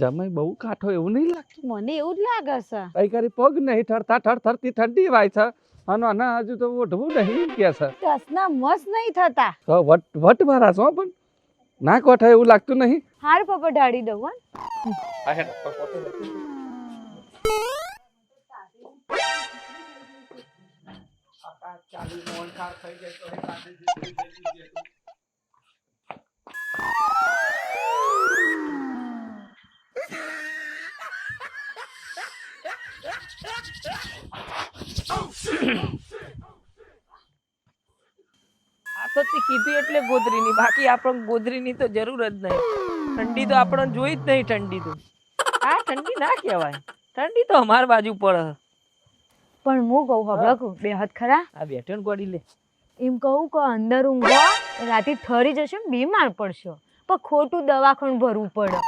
જમાઈ બહુ કાઠો એવું નહીં લાગતું? મને એવું જ લાગે છે. કઈ કરી પગ નહીં થરથરતી ઠંડી વાય છે અને આના હજુ તો ઓઢવું નહીં કે છે. ટસના મસ્ત નહીં થતા. તો વટ મારા છો પણ ના કોઠા એવું લાગતું નહીં. હાર પપ્પા ઢાળી દઉં હો. આ તો તે કીધું એટલે ગોદરીની, બાકી આપણને ગોદરીની તો જરૂર જ નહીં. ઠંડી તો આપણને જોઈ જ નહીં. ઠંડી તો આ ઠંડી ના કહેવાય, ઠંડી તો અમાર બાજુ પડે. પણ હું કહું હબળક બે હાથ ખરા. આ બેઠો ને ગોળી લે. એમ કહું કે અંદર ઊંઘો રાતે ઠરી જશે, બીમાર પડશો, પણ ખોટું દવાખાનું ભરવું પડે.